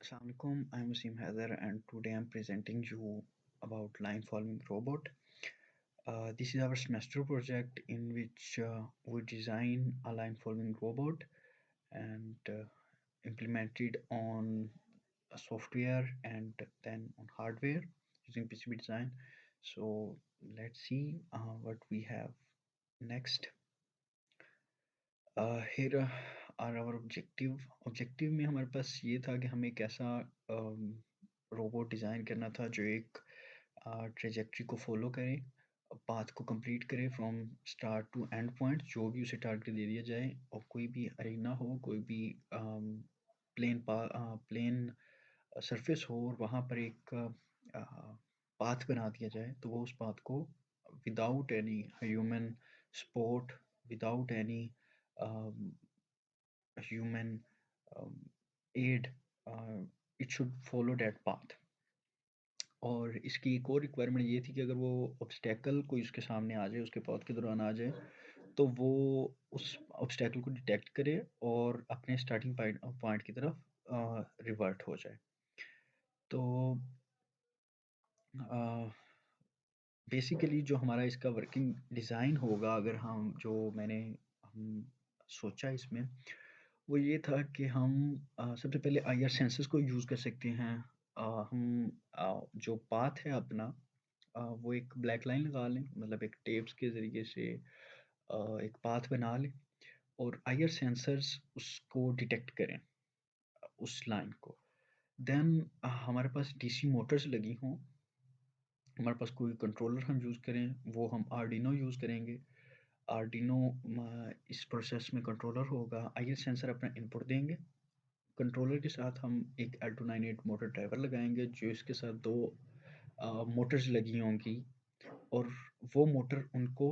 Assalamualaikum, I'm Wasim Haider and today I'm presenting you about line following robot. This is our semester project in which we design a line following robot and implement it on a software and then on hardware using PCB design. So let's see what we have next. Here are our objective में हमारे पास ये था कि हमें एक ऐसा robot design करना था जो एक ट्रेजेक्ट्री को फॉलो करे, पाथ को कंप्लीट करे from start to end point, जो भी उसे टारगेट दे दिया जाए और कोई भी अरेना हो, कोई भी प्लेन सरफेस हो और वहाँ पर एक पाथ बना दिया जाए, तो वो उस पाथ को without any human support, without any human aid, it should follow that path. और इसकी एक और रिक्वायरमेंट ये थी कि अगर वो ऑब्स्टेकल कोई उसके सामने आ जाए, उसके पाथ के दौरान आ जाए, तो वो उस ऑब्स्टेकल को डिटेक्ट करे और अपने स्टार्टिंग पॉइंट की तरफ रिवर्ट हो जाए। तो बेसिकली जो हमारा इसका वर्किंग डिज़ाइन होगा, अगर हम सोचा इसमें, वो ये था कि हम सबसे पहले आईआर सेंसर्स को यूज़ कर सकते हैं। हम जो पाथ है अपना, वो एक ब्लैक लाइन लगा लें, मतलब एक टेप्स के ज़रिए से एक पाथ बना लें और आईआर सेंसर्स उसको डिटेक्ट करें, उस लाइन को। देन हमारे पास डीसी मोटर्स लगी हों, हमारे पास कोई कंट्रोलर हम यूज़ करें, वो हम आर्डिनो यूज़ करेंगे। आर्डिनो इस प्रोसेस में कंट्रोलर होगा, आईआर सेंसर अपना इनपुट देंगे, कंट्रोलर के साथ हम एक L298 मोटर ड्राइवर लगाएंगे जो इसके साथ दो मोटर्स लगी होंगी और वो मोटर उनको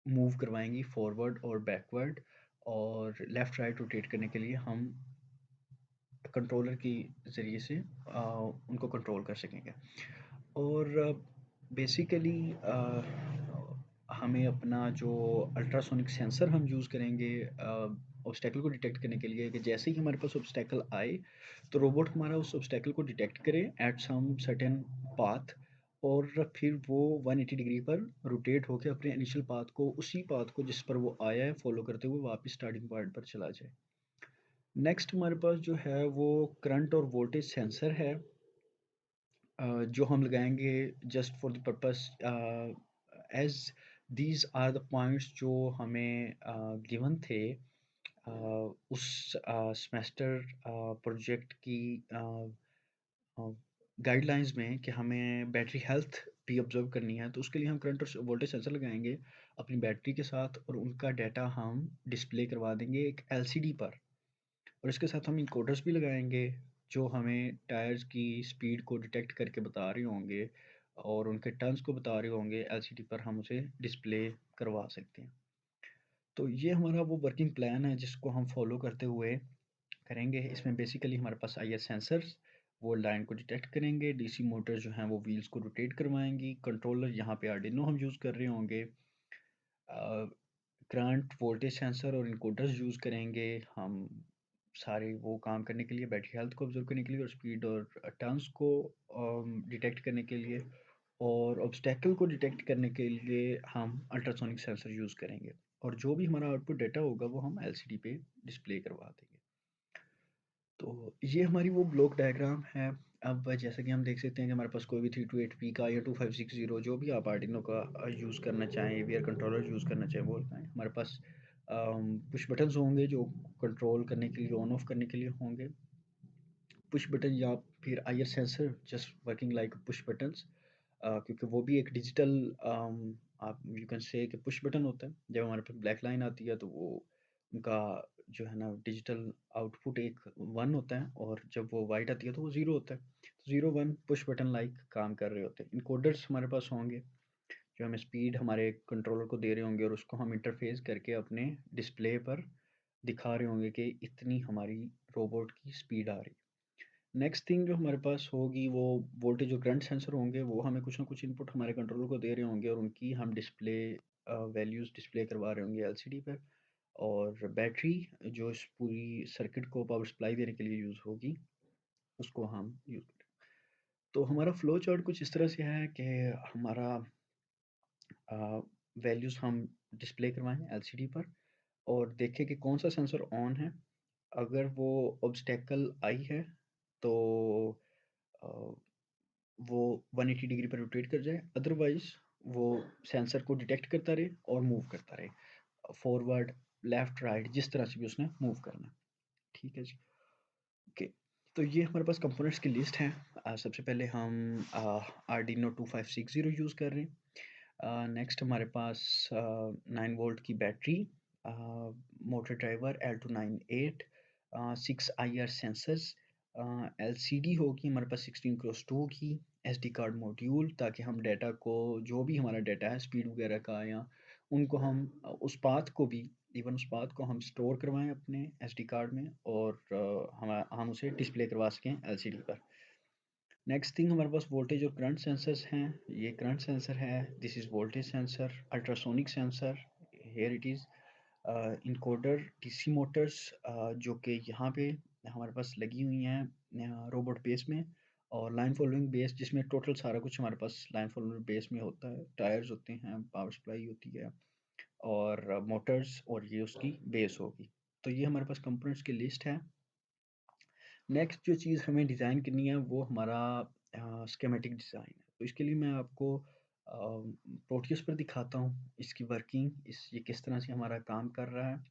मूव करवाएंगी फॉरवर्ड और बैकवर्ड, और लेफ़्ट राइट रोटेट करने के लिए हम कंट्रोलर की ज़रिए से उनको कंट्रोल कर सकेंगे। और बेसिकली हमें अपना जो अल्ट्रासोनिक सेंसर हम यूज़ करेंगे ऑब्स्टेकल को डिटेक्ट करने के लिए, कि जैसे ही हमारे पास ऑब्स्टेकल आए तो रोबोट हमारा उस ऑब्स्टेकल को डिटेक्ट करे एट सम सर्टेन पाथ, और फिर वो 180 डिग्री पर रोटेट होकर अपने इनिशियल पाथ को, उसी पाथ को जिस पर वो आया है फॉलो करते हुए वापस स्टार्टिंग पॉइंट पर चला जाए। नेक्स्ट हमारे पास जो है वो करंट और वोल्टेज सेंसर है, जो हम लगाएंगे just for the purpose as these are the points जो हमें गिवन थे उस सेमेस्टर प्रोजेक्ट की गाइडलाइंस में, कि हमें बैटरी हेल्थ भी ऑब्जर्व करनी है, तो उसके लिए हम करंट और वोल्टेज सेंसर लगाएंगे अपनी बैटरी के साथ और उनका डाटा हम डिस्प्ले करवा देंगे एक एलसीडी पर। और इसके साथ हम इनकोडर्स भी लगाएंगे जो हमें टायर्स की स्पीड को डिटेक्ट करके बता रहे होंगे और उनके टर्न्स को बता रहे होंगे, एलसीडी पर हम उसे डिस्प्ले करवा सकते हैं। तो ये हमारा वो वर्किंग प्लान है जिसको हम फॉलो करते हुए करेंगे। इसमें बेसिकली हमारे पास आईएस सेंसर्स वो लाइन को डिटेक्ट करेंगे, डीसी मोटर जो हैं वो व्हील्स को रोटेट करवाएंगी, कंट्रोलर यहाँ पे आर्डिनो हम यूज़ कर रहे होंगे, करंट वोल्टेज सेंसर और इनकोडर्स यूज़ करेंगे हम सारे वो काम करने के लिए, बैटरी हेल्थ को ऑब्जर्व करने के लिए और स्पीड और टर्न्स को डिटेक्ट करने के लिए, और ऑब्स्टेकल को डिटेक्ट करने के लिए हम अल्ट्रासोनिक सेंसर यूज़ करेंगे, और जो भी हमारा आउटपुट डाटा होगा वो हम एलसीडी पे डिस्प्ले करवा देंगे। तो ये हमारी वो ब्लॉक डायग्राम है। अब जैसा कि हम देख सकते हैं कि हमारे पास कोई भी 328P का या 2560 जो भी आप आर्डिनो का यूज़ करना चाहें, एवीआर कंट्रोलर यूज़ करना चाहें वो लगाएं। हमारे पास पुश बटन्स होंगे जो कंट्रोल करने के लिए, ऑन ऑफ करने के लिए होंगे, पुश बटन या फिर IR sensor just working like push buttons, क्योंकि वो भी एक डिजिटल, आप यू कैन से कि पुश बटन होता है। जब हमारे पास ब्लैक लाइन आती है तो वो उनका जो है ना डिजिटल आउटपुट एक 1 होता है, और जब वो वाइट आती है तो वो 0 होता है। तो 0 1 पुश बटन लाइक काम कर रहे होते हैं। इनकोडर्स हमारे पास होंगे जो हमें स्पीड हमारे कंट्रोलर को दे रहे होंगे और उसको हम इंटरफेस करके अपने डिस्प्ले पर दिखा रहे होंगे कि इतनी हमारी रोबोट की स्पीड आ रही है। नेक्स्ट थिंग जो हमारे पास होगी वो वोल्टेज और करंट सेंसर होंगे, वो हमें कुछ ना कुछ इनपुट हमारे कंट्रोलर को दे रहे होंगे और उनकी हम डिस्प्ले वैल्यूज़ डिस्प्ले करवा रहे होंगे एलसीडी पर। और बैटरी जो इस पूरी सर्किट को पावर सप्लाई देने के लिए यूज़ होगी, उसको हम यूज़ करें। तो हमारा फ्लो चार्ट कुछ इस तरह से है कि हमारा वैल्यूज़ हम डिस्प्ले करवाएँ एलसीडी पर और देखें कि कौन सा सेंसर ऑन है। अगर वो ऑब्स्टेकल आई है तो अ, वो 180 डिग्री पर रोटेट कर जाए, अदरवाइज वो सेंसर को डिटेक्ट करता रहे और मूव करता रहे, फॉरवर्ड, लेफ्ट, राइट, जिस तरह से भी उसने मूव करना है। ठीक है जी। ओके, तो ये हमारे पास कंपोनेंट्स की लिस्ट है। सबसे पहले हम आर्डिनो 2560 यूज़ कर रहे हैं। नेक्स्ट हमारे पास 9 वोल्ट की battery, motor driver L298, 6 IR sensors, LCD होगी हमारे पास 16x2 की, SD कार्ड मॉड्यूल, ताकि हम डाटा को, जो भी हमारा डाटा है स्पीड वगैरह का, या उनको हम उस पाथ को भी, इवन उस पाथ को हम स्टोर करवाएं अपने SD कार्ड में और हम उसे डिस्प्ले करवा सकें LCD पर। नेक्स्ट थिंग हमारे पास वोल्टेज और करंट सेंसर्स हैं। ये करंट सेंसर है, this is voltage sensor, ultrasonic sensor, here it is, encoder, DC motors जो कि यहाँ पे हमारे पास लगी हुई हैं रोबोट बेस में, और लाइन फॉलोइंग बेस जिसमें टोटल सारा कुछ हमारे पास लाइन फॉलोइंग बेस में होता है, टायर्स होते हैं, पावर सप्लाई होती है और मोटर्स, और ये उसकी बेस होगी। तो ये हमारे पास कंपोनेंट्स की लिस्ट है। नेक्स्ट जो चीज़ हमें डिज़ाइन करनी है वो हमारा स्कीमेटिक डिज़ाइन है। तो इसके लिए मैं आपको प्रोटियस पर दिखाता हूँ इसकी वर्किंग, ये किस तरह से हमारा काम कर रहा है,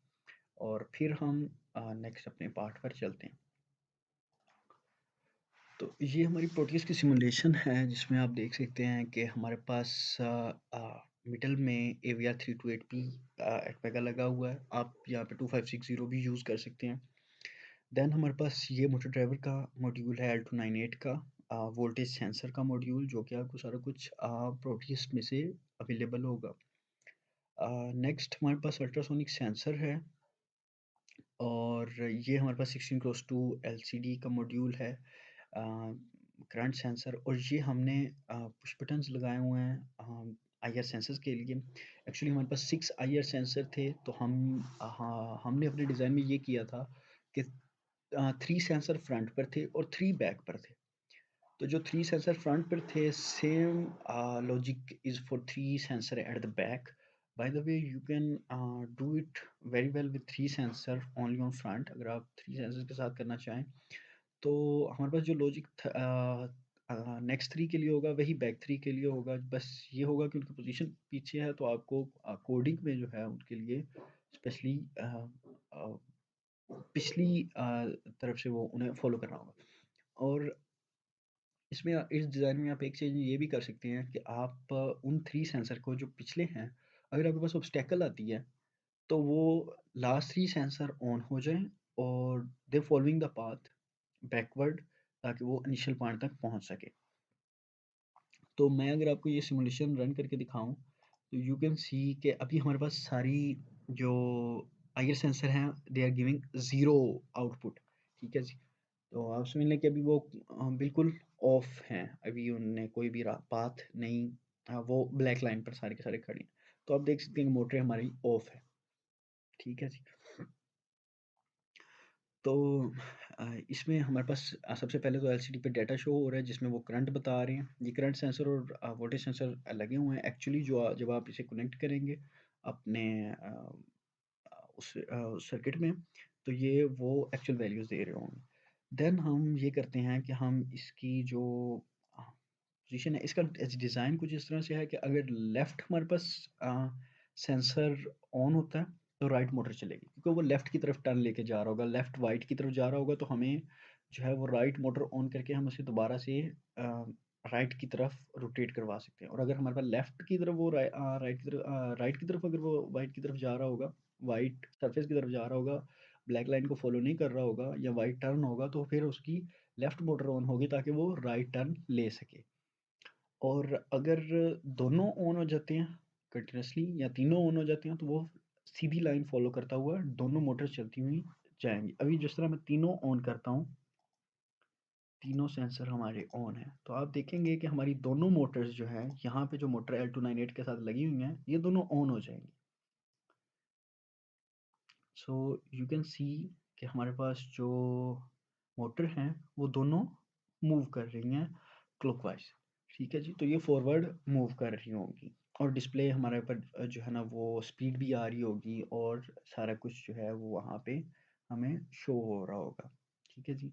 और फिर हम नेक्स्ट अपने पार्ट पर चलते हैं। तो ये हमारी प्रोटियस की सिमुलेशन है, जिसमें आप देख सकते हैं कि हमारे पास मिडल में AVR328P एटमेगा लगा हुआ है। आप यहाँ पे 2560 भी यूज़ कर सकते हैं। देन हमारे पास ये मोटर ड्राइवर का मॉड्यूल है L298 का, वोल्टेज सेंसर का मॉड्यूल, जो कि आपको सारा कुछ प्रोटियस में से अवेलेबल होगा। नेक्स्ट हमारे पास अल्ट्रासोनिक सेंसर है, और ये हमारे पास 16x2 LCD का मॉड्यूल है, करंट सेंसर, और ये हमने पुश बटन्स लगाए हुए हैं IR सेंसर्स के लिए। एक्चुअली हमारे पास 6 IR सेंसर थे, तो हाँ, हमने अपने डिज़ाइन में ये किया था कि 3 सेंसर फ्रंट पर थे और 3 बैक पर थे। तो जो 3 सेंसर फ्रंट पर थे, same logic is for 3 sensor at the back. By the way, you can do it very well with 3 sensor only on front. अगर आप 3 सेंसर के साथ करना चाहें, तो हमारे पास जो लॉजिक नेक्स्ट 3 के लिए होगा, वही बैक 3 के लिए होगा। बस ये होगा कि उनकी पोजीशन पीछे है, तो आपको कोडिंग में जो है उनके लिए स्पेशली पिछली तरफ से वो उन्हें फॉलो करना होगा। और इसमें इस डिज़ाइन में आप एक चीज़ ये भी कर सकते हैं कि आप उन 3 सेंसर को जो पिछले हैं, अगर आपके पास ऑब्स्टेकल आती है, तो वो लास्ट 3 सेंसर ऑन हो जाएँ और दे फॉलोइंग द पाथ बैकवर्ड, ताकि वो इनिशियल पॉइंट तक पहुँच सके। तो मैं अगर आपको ये सिमुलेशन रन करके दिखाऊँ, तो यू कैन सी कि अभी हमारे पास सारी जो आईआर सेंसर हैं, दे आर गिविंग 0 आउटपुट। ठीक है जी। तो आप समझ लें कि अभी वो बिल्कुल ऑफ हैं, अभी उनने कोई भी पाथ नहीं, वो ब्लैक लाइन पर सारे के सारे खड़े हैं। तो आप देख सकते हैं कि मोटर हमारी ऑफ है। ठीक है जी। तो इसमें हमारे पास सबसे पहले तो एलसीडी पे डाटा शो हो रहा है, जिसमें वो करंट बता रहे हैं। ये करंट सेंसर और वोल्टेज सेंसर लगे हुए हैं। एक्चुअली जब आप इसे कनेक्ट करेंगे अपने उस सर्किट में, तो ये वो एक्चुअल वैल्यूज़ दे रहे होंगे। देन हम ये करते हैं कि हम इसकी जो पोजीशन है, इसका डिज़ाइन कुछ इस तरह से है कि अगर लेफ्ट हमारे पास सेंसर ऑन होता है, तो राइट मोटर चलेगी, क्योंकि वो लेफ्ट की तरफ टर्न लेके जा रहा होगा, लेफ्ट वाइट की तरफ जा रहा होगा, तो हमें जो है वो राइट मोटर ऑन करके हम उसे दोबारा से राइट की तरफ रोटेट करवा सकते हैं। और अगर हमारे पास लेफ्ट की तरफ वो राइट की तरफ अगर वो वाइट की तरफ जा रहा होगा, वाइट सरफेस की तरफ जा रहा होगा, ब्लैक लाइन को फॉलो नहीं कर रहा होगा, या वाइट टर्न होगा, तो फिर उसकी लेफ्ट मोटर ऑन होगी, ताकि वो राइट टर्न ले सके। और अगर दोनों ऑन हो जाते हैं कंटिन्यूअसली, या तीनों ऑन हो जाते हैं, तो वो सीधी लाइन फॉलो करता हुआ दोनों मोटर चलती हुई जाएंगी। अभी जिस तरह मैं तीनों ऑन करता हूँ, तीनों सेंसर हमारे ऑन है, तो आप देखेंगे कि हमारी दोनों मोटर्स जो है, यहाँ पे जो मोटर L298 के साथ लगी हुई हैं, ये दोनों ऑन हो जाएंगी। सो यू कैन सी कि हमारे पास जो मोटर हैं वो दोनों मूव कर रही हैं क्लॉकवाइज। ठीक है जी, तो ये फॉरवर्ड मूव कर रही होंगी और डिस्प्ले हमारे ऊपर जो है ना वो स्पीड भी आ रही होगी और सारा कुछ जो है वो वहाँ पे हमें शो हो रहा होगा। ठीक है जी,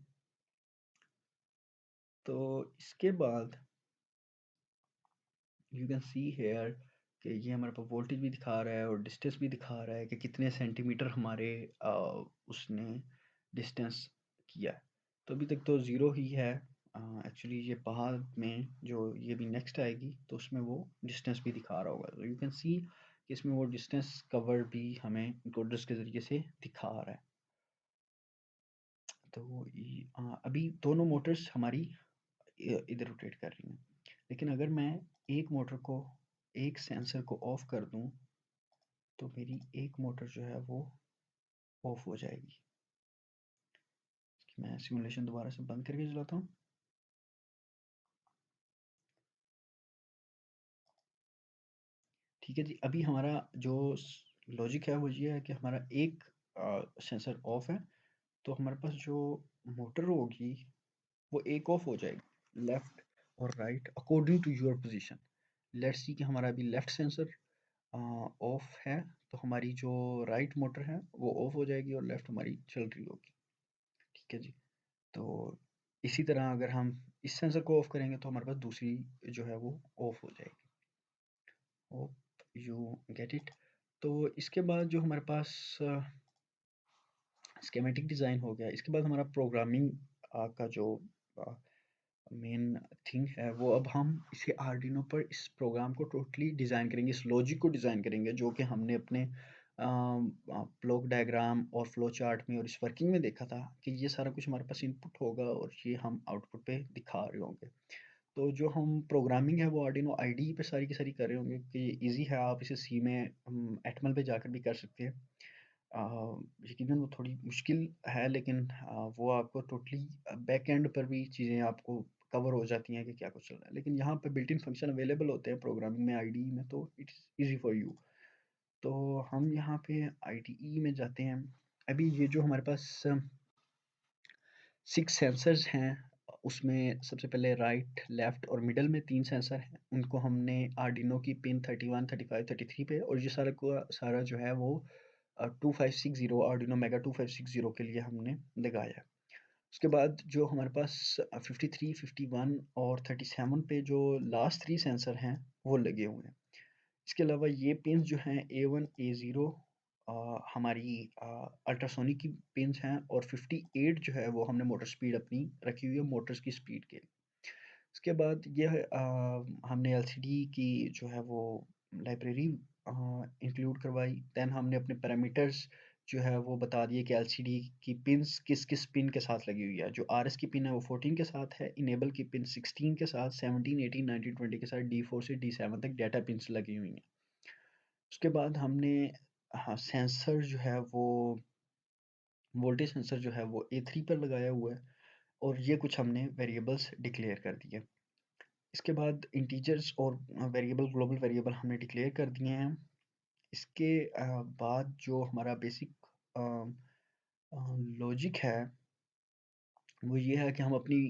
तो इसके बाद यू कैन सी हेयर कि ये हमारे पास वोल्टेज भी दिखा रहा है और डिस्टेंस भी दिखा रहा है कि कितने सेंटीमीटर हमारे उसने डिस्टेंस किया है। तो अभी तक तो ज़ीरो ही है। एक्चुअली ये बाद में जो ये भी नेक्स्ट आएगी तो उसमें वो डिस्टेंस भी दिखा रहा होगा। तो यू कैन सी कि इसमें वो डिस्टेंस कवर भी हमें इनकोडर्स के ज़रिए से दिखा रहा है। तो अभी दोनों मोटर्स हमारी इधर रोटेट कर रही हैं, लेकिन अगर मैं एक मोटर को एक सेंसर को ऑफ कर दूं तो मेरी एक मोटर जो है वो ऑफ हो जाएगी। मैं सिमुलेशन दोबारा से बंद करके चलाता हूँ। ठीक है जी, अभी हमारा जो लॉजिक है वो ये है कि हमारा एक सेंसर ऑफ है, तो हमारे पास जो मोटर होगी वो एक ऑफ हो जाएगी लेफ्ट और right according to your position. Let's see कि हमारा अभी लेफ्ट सेंसर ऑफ है, तो हमारी जो राइट मोटर है वो ऑफ हो जाएगी और लेफ्ट हमारी चल रही होगी। ठीक है जी, तो इसी तरह अगर हम इस सेंसर को ऑफ करेंगे तो हमारे पास दूसरी जो है वो ऑफ हो जाएगी। Hope you get it. तो इसके बाद जो हमारे पास स्केमेटिक डिज़ाइन हो गया, इसके बाद हमारा प्रोग्रामिंग का जो मेन थिंग है वो अब हम इसे आर्डिनो पर इस प्रोग्राम को टोटली डिज़ाइन करेंगे, इस लॉजिक को डिज़ाइन करेंगे जो कि हमने अपने ब्लॉक डायग्राम और फ्लो चार्ट में और इस वर्किंग में देखा था कि ये सारा कुछ हमारे पास इनपुट होगा और ये हम आउटपुट पे दिखा रहे होंगे। तो जो हम प्रोग्रामिंग है वो आर्डिनो आईडीई पे सारी की सारी कर रहे होंगे कि ये ईजी है, आप इसे सी में एटमल पे जाकर भी कर सकते हैं। अ, यकीनन वो थोड़ी मुश्किल है, लेकिन वो आपको टोटली बैक एंड पर भी चीज़ें आपको कवर हो जाती हैं कि क्या कुछ चल रहा है। लेकिन यहाँ पे बिल्ट इन फंक्शन अवेलेबल होते हैं प्रोग्रामिंग में आईडीई में, तो इट्स ईज़ी फॉर यू। तो हम यहाँ पे आईडीई में जाते हैं। अभी ये जो हमारे पास 6 सेंसर्स हैं, उसमें सबसे पहले राइट, लेफ्ट और मिडल में 3 सेंसर हैं। उनको हमने आर्डिनो की पिन 31, 35, 33 पे और ये सारा का सारा जो है वो 2560 आर्डिनो मेगा 2560 के लिए हमने लगाया है। उसके बाद जो हमारे पास 53, 51 और 37 पे जो लास्ट 3 सेंसर हैं वो लगे हुए हैं। इसके अलावा ये पिन्स जो हैं A1, A0 हमारी अल्ट्रासोनिक की पिन्स हैं और 58 जो है वो हमने मोटर स्पीड अपनी रखी हुई है मोटर्स की स्पीड के। इसके बाद ये हमने एलसीडी की जो है वो लाइब्रेरी इंक्लूड करवाई। देन हमने अपने पैरामीटर्स जो है वो बता दिए कि एलसीडी की पिन्स किस किस पिन के साथ लगी हुई है। जो आरएस की पिन है वो 14 के साथ है, इनेबल की पिन 16 के साथ, 17, 18, 19, 20 के साथ D4 से D7 तक डाटा पिन्स लगी हुई हैं। उसके बाद हमने हाँ सेंसर जो है वो वोल्टेज सेंसर जो है वो A3 पर लगाया हुआ है और ये कुछ हमने वेरिएबल्स डिक्लेयर कर दिए। इसके बाद इंटीजर्स और वेरिएबल ग्लोबल वेरिएबल हमने डिक्लेयर कर दिए हैं। इसके बाद जो हमारा बेसिक लॉजिक है वो ये है कि हम अपनी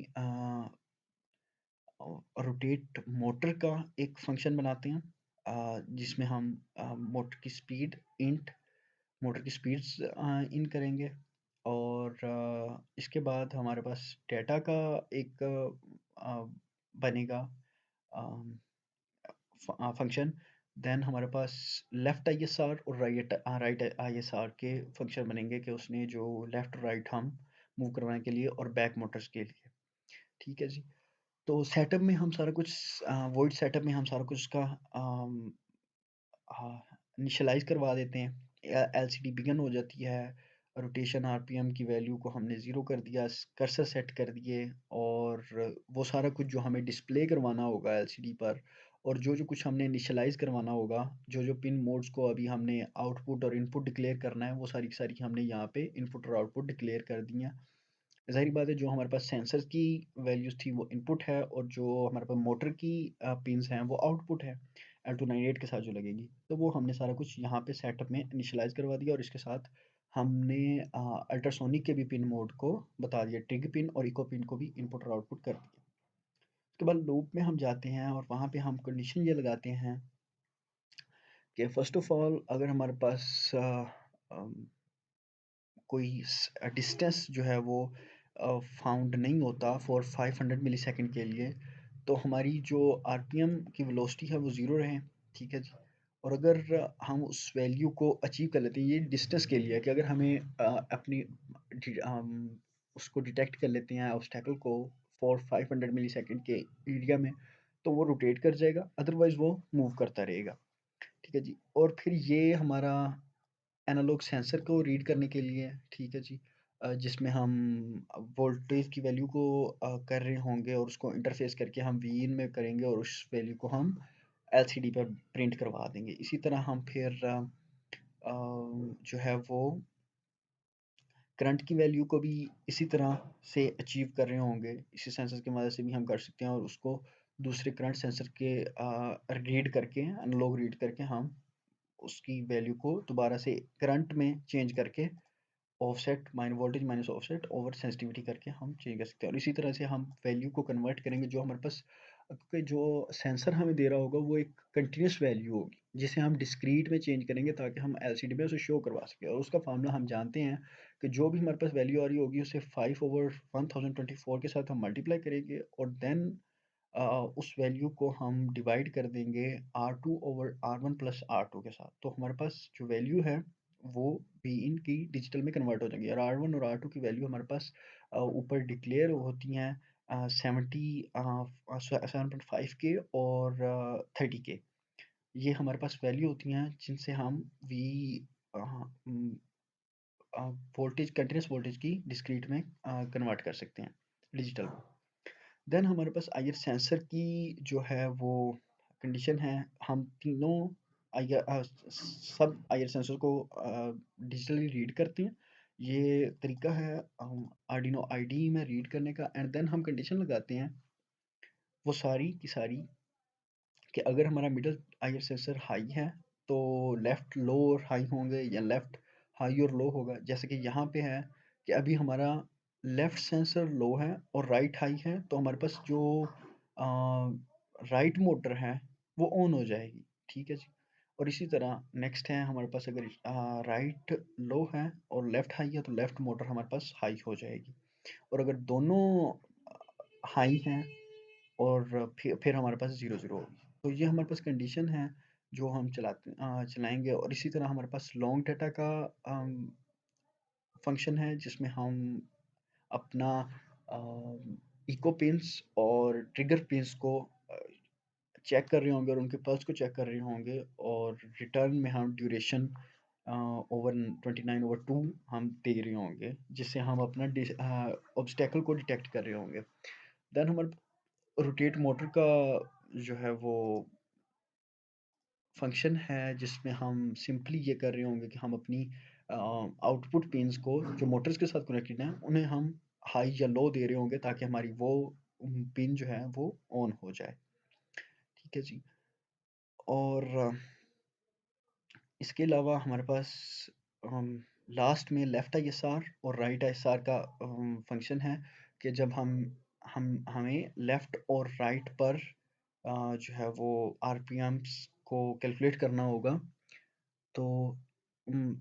रोटेट मोटर का एक फंक्शन बनाते हैं जिसमें हम मोटर की स्पीड इंट मोटर की स्पीड्स इन करेंगे और इसके बाद हमारे पास डेटा का एक बनेगा फंक्शन। देन हमारे पास लेफ्ट आईएसआर और राइट आईएसआर के फंक्शन बनेंगे कि उसने जो लेफ्ट और राइट हम मूव करवाने के लिए और बैक मोटर्स के लिए। ठीक है जी, तो सेटअप में हम सारा कुछ वॉइड सेटअप में हम सारा कुछ उसका इनिशियलाइज़ करवा देते हैं। एलसीडी बिगिन हो जाती है, रोटेशन आरपीएम की वैल्यू को हमने 0 कर दिया, कर्सर सेट कर दिए और वो सारा कुछ जो हमें डिस्प्ले करवाना होगा एलसीडी पर और जो-जो कुछ हमने इनिशियलाइज़ करवाना होगा, जो-जो पिन मोड्स को अभी हमने आउटपुट और इनपुट डिक्लेयर करना है, वो सारी की सारी हमने यहाँ पे इनपुट और आउटपुट डिक्लेयर कर दी हैं। ज़ाहिर बात है जो हमारे पास सेंसर की वैल्यूज़ थी वो इनपुट है और जो हमारे पास मोटर की पिन्स हैं वो आउटपुट है, L298 के साथ जो लगेगी। तो वो हमने सारा कुछ यहाँ पे सेटअप में इनिशियलाइज़ करवा दिया और इसके साथ हमने अल्ट्रासोनिक के भी पिन मोड को बता दिया, ट्रिग पिन और इको पिन को भी इनपुट और आउटपुट कर दिया। उसके बाद लूप में हम जाते हैं और वहाँ पे हम कंडीशन ये लगाते हैं कि फर्स्ट ऑफ ऑल अगर हमारे पास अम, कोई डिस्टेंस जो है वो फाउंड नहीं होता फॉर 500 मिलीसेकंड के लिए, तो हमारी जो आरपीएम की वेलोसिटी है वो ज़ीरो रहे, ठीक है जी। और अगर हम उस वैल्यू को अचीव कर लेते हैं, ये डिस्टेंस के लिए है कि अगर हमें अपनी हम उसको डिटेक्ट कर लेते हैं ऑब्स्टेकल को फॉर 500 मिलीसेकंड के एरिया में, तो वो रोटेट कर जाएगा, अदरवाइज वो मूव करता रहेगा, ठीक है जी। और फिर ये हमारा एनालॉग सेंसर को रीड करने के लिए, ठीक है जी। जिसमें हम वोल्टेज की वैल्यू को कर रहे होंगे और उसको इंटरफेस करके हम वीइन में करेंगे और उस वैल्यू को हम एलसीडी पर प्रिंट करवा देंगे। इसी तरह हम फिर जो है वो करंट की वैल्यू को भी इसी तरह से अचीव कर रहे होंगे, इसी सेंसर की मदद से भी हम कर सकते हैं और उसको दूसरे करंट सेंसर के रीड करके, एनालॉग रीड करके हम उसकी वैल्यू को दोबारा से करंट में चेंज करके offset mine voltage minus offset over sensitivity करके हम चेंज कर सकते हैं और इसी तरह से हम वैल्यू को कन्वर्ट करेंगे जो हमारे पास, क्योंकि जो सेंसर हमें दे रहा होगा वो एक कंटिन्यूस वैल्यू होगी जिसे हम डिस्क्रीट में चेंज करेंगे ताकि हम एलसीडी में उसे शो करवा सकें। और उसका फार्मूला हम जानते हैं कि जो भी हमारे पास वैल्यू आ रही होगी उसे 5/1024 के साथ हम मल्टीप्लाई करेंगे और देन उस वैल्यू को हम डिवाइड कर देंगे R2/R1 प्लस R2 के साथ, तो हमारे पास जो वैल्यू है वो भी इनकी डिजिटल में कन्वर्ट हो जाएंगी और R1 और R2 की वैल्यू हमारे पास ऊपर डिक्लेयर होती हैं 7.5 के और 30 के। ये हमारे पास वैल्यू होती हैं जिनसे हम वी वोल्टेज कंटिन्यूस वोल्टेज की डिस्क्रीट में कन्वर्ट कर सकते हैं डिजिटल में। देन हमारे पास आईआर सेंसर की जो है वो कंडीशन है, हम तीनों आईआर सब आईआर सेंसर को डिजिटली रीड करते हैं। ये तरीका है आर्डिनो आईडी में रीड करने का एंड देन हम कंडीशन लगाते हैं वो सारी की सारी कि अगर हमारा मिडल आईआर सेंसर हाई है तो लेफ्ट लो और हाई होंगे या लेफ्ट हाई और लो होगा। जैसे कि यहाँ पे है कि अभी हमारा लेफ्ट सेंसर लो है और राइट हाई है, तो हमारे पास जो राइट मोटर है वो ऑन हो जाएगी, ठीक है जी। और इसी तरह नेक्स्ट है हमारे पास अगर राइट लो है और लेफ्ट हाई है तो लेफ्ट मोटर हमारे पास हाई हो जाएगी। और अगर दोनों हाई हैं और फिर हमारे पास 0 0 होगी। तो ये हमारे पास कंडीशन है जो हम चलाएंगे और इसी तरह हमारे पास लॉन्ग डाटा का फंक्शन है जिसमें हम अपना इको पिंस और ट्रिगर पिंस को चेक कर रहे होंगे और उनके पल्स को चेक कर रहे होंगे और रिटर्न में हम ड्यूरेशन ओवर 29/2 हम दे रहे होंगे जिससे हम अपना ऑब्स्टेकल को डिटेक्ट कर रहे होंगे। देन हमारे रोटेट मोटर का जो है वो फंक्शन है जिसमें हम सिंपली ये कर रहे होंगे कि हम अपनी आउटपुट पिन्स को जो मोटर्स के साथ कनेक्टेड हैं उन्हें हम हाई या लो दे रहे होंगे ताकि हमारी वो पिन जो है वो ऑन हो जाए, ठीक है जी। और इसके अलावा हमारे पास लास्ट में लेफ्ट आईएसआर और राइट आईएसआर का फंक्शन है कि जब हम हमें लेफ्ट और राइट पर जो है वो आरपीएम्स को कैलकुलेट करना होगा, तो उम,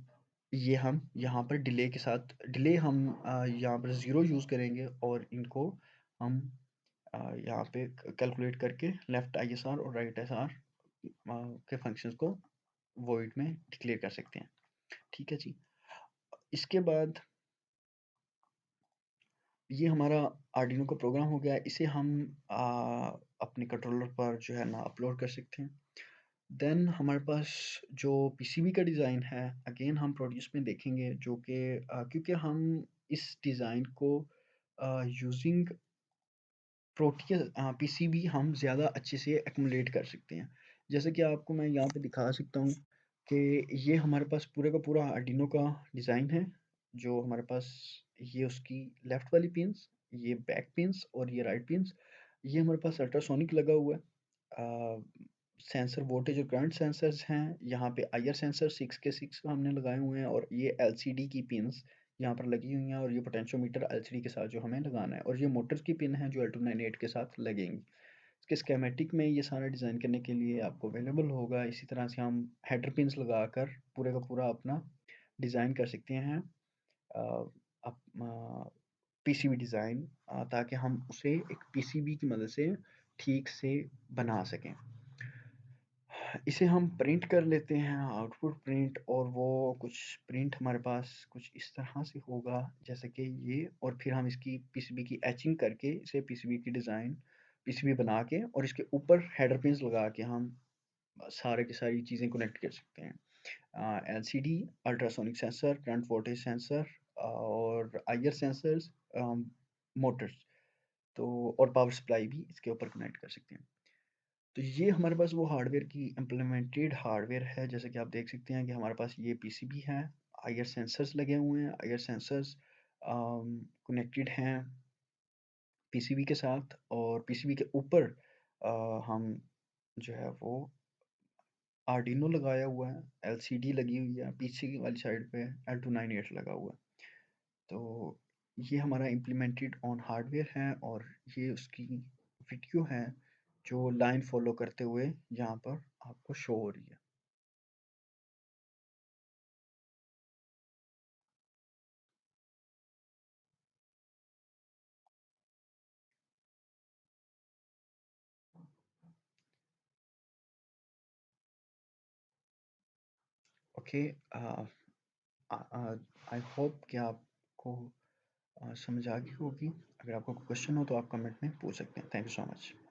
ये हम यहाँ पर डिले के साथ डिले हम यहाँ पर 0 यूज़ करेंगे और इनको हम यहाँ पे कैलकुलेट करके लेफ्ट आईएसआर और राइट आईएसआर के फंक्शंस को वॉइड में डिक्लेयर कर सकते हैं, ठीक है जी। इसके बाद ये हमारा आर्डिनो का प्रोग्राम हो गया, इसे हम अपने कंट्रोलर पर जो है ना अपलोड कर सकते हैं। देन हमारे पास जो पीसीबी का डिज़ाइन है अगेन हम प्रोड्यूस में देखेंगे जो कि क्योंकि हम इस डिज़ाइन को यूजिंग प्रोटियस पीसीबी हम ज़्यादा अच्छे से एक्युमुलेट कर सकते हैं। जैसे कि आपको मैं यहाँ पे दिखा सकता हूँ कि ये हमारे पास पूरे का पूरा आर्डिनो का डिज़ाइन है, जो हमारे पास ये उसकी लेफ्ट वाली पिन्स, ये बैक पिन्स और ये राइट पिन्स, ये हमारे पास अल्ट्रासोनिक लगा हुआ है। सेंसर वोल्टेज और करंट सेंसर्स हैं, यहाँ पे आईआर सेंसर 6 के 6 हमने लगाए हुए हैं और ये एलसीडी की पिन्स यहाँ पर लगी हुई हैं और ये पोटेंशियोमीटर एलसीडी के साथ जो हमें लगाना है और ये मोटर की पिन है जो L298 के साथ लगेंगी। इसके स्कीमेटिक में ये सारा डिज़ाइन करने के लिए आपको अवेलेबल होगा। इसी तरह से हम हेडर पिन्स लगाकर पूरे का पूरा अपना डिज़ाइन कर सकते हैं। अ, अप पीसीबी डिज़ाइन, ताकि हम उसे एक पीसीबी की मदद से ठीक से बना सकें। इसे हम प्रिंट कर लेते हैं, आउटपुट प्रिंट, और वो कुछ प्रिंट हमारे पास कुछ इस तरह से होगा जैसे कि ये, और फिर हम इसकी पीसीबी की एचिंग करके इसे पीसीबी की डिज़ाइन पीसीबी बना के और इसके ऊपर हेडर पिन्स लगा के हम सारे की सारी चीज़ें कनेक्ट कर सकते हैं। LCD, ultrasonic sensor, current voltage sensor और आईआर सेंसर्स, मोटर्स, तो और पावर सप्लाई भी इसके ऊपर कनेक्ट कर सकते हैं। तो ये हमारे पास वो हार्डवेयर की इम्प्लीमेंटेड हार्डवेयर है। जैसे कि आप देख सकते हैं कि हमारे पास ये पीसीबी है, आईआर सेंसर्स लगे हुए हैं, आईआर सेंसर्स कनेक्टेड हैं पीसीबी के साथ, और पीसीबी के ऊपर हम जो है वो आर्डिनो लगाया हुआ है, एलसीडी लगी हुई है, पीछे की वाली साइड पे L298 लगा हुआ है। तो ये हमारा इम्प्लीमेंटेड ऑन हार्डवेयर है और ये उसकी वीडियो है जो लाइन फॉलो करते हुए यहाँ पर आपको शो हो रही है। ओके, आई होप कि आपको समझ आ गई होगी। अगर आपको कोई क्वेश्चन हो तो आप कमेंट में पूछ सकते हैं। Thank you so much.